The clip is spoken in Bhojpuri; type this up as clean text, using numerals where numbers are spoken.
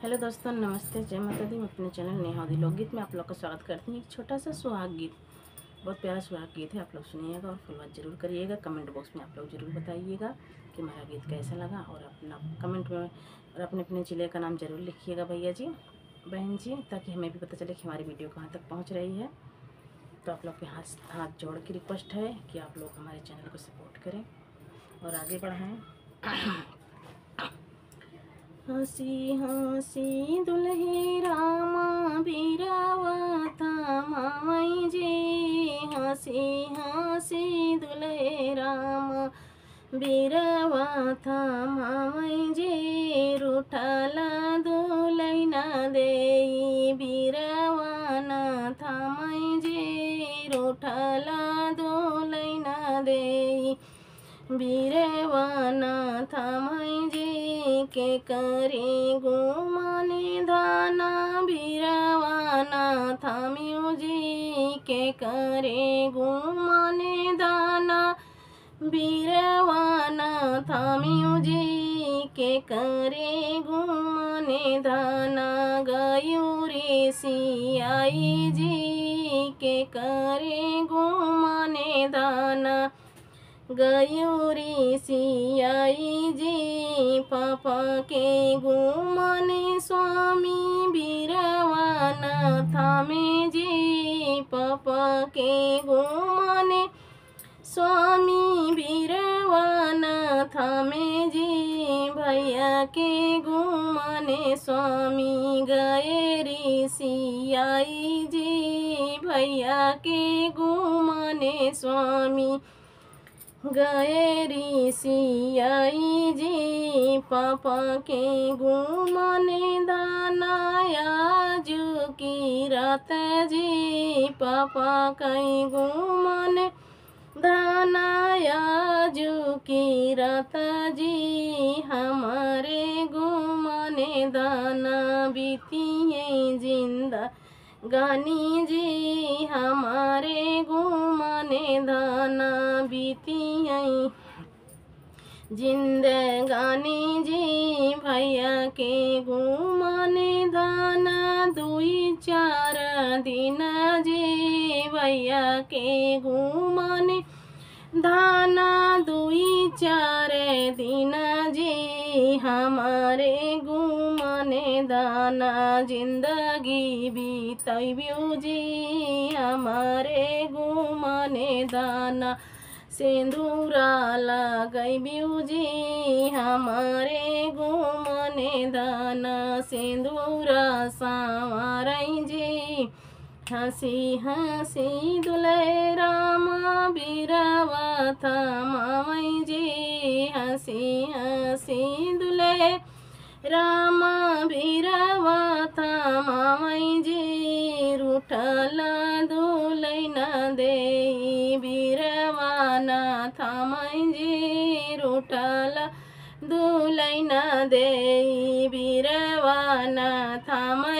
हेलो दोस्तों, नमस्ते, जय माता दी। मैं अपने चैनल नेहा दी लोकगीत में आप लोग का स्वागत करती हूँ। एक छोटा सा सुहाग गीत, बहुत प्यारा सुहाग गीत है। आप लोग सुनिएगा और फुलवाद जरूर करिएगा। कमेंट बॉक्स में आप लोग जरूर बताइएगा कि हमारा गीत कैसा लगा, और अपना कमेंट में और अपने अपने ज़िले का नाम जरूर लिखिएगा भैया जी, बहन जी, ताकि हमें भी पता चले कि हमारी वीडियो कहाँ तक पहुँच रही है। तो आप लोग के हाथ जोड़ के रिक्वेस्ट है कि आप लोग हमारे चैनल को सपोर्ट करें और आगे बढ़ाएँ। हंसी हंसी दुल्हे रामा बीरावा था मामई जी। हंसी हंसी दुल्हे रामा बीरावा था मामई जी। रूठला दुलैना देई बीरावा ना था मई जी। रूठला दुलैना देई बीरवाना थामई जी। के करे गुमाने दाना बीरवाना थामियो जी। के करे गुमाने दाना बीरवाना थामियो जी। के करे गुमाने दाना गयूरी सियाई जी। के करे गुमाने दाना गयूरी सियाई जी। पापा के गुमाने स्वामी बीरवाना थामे जी। पापा के गुमाने स्वामी बीरवाना थामे जी। भैया के गुमाने स्वामी गएरी सियाई जी। भैया के गुमाने स्वामी गएरी सियाई जी। पापा के गुमाने दाना आजू की रात जी। पापा कई गुमाने दाना आजू की रात जी। हमारे गुमाने दाना बीतिए जिंदा गानी जी। हमारे गुमाने दाना बीतियाई जिंदगानी जी। भैया के गुमाने दाना दुई चार दिन जी। भैया के गुमाने दाना दुई चार दिन जी। हमारे गुमाने दाना जिंदगी बीतैब्यू जी। हमारे गुमाने दाना सिंदूरा लगैब्यू जी। हमारे गुमाने दाना सिंदूरा संवारई जी। हंसी हंसी दुल्हे रामा बीरवा था मामई जी। हंसी हंसी दुल्हे रामा बीरवा था मामई जी। रूठला दुलैना देई बीरवाना था मई जी। रूठला दुलैना देई बीरवाना था मई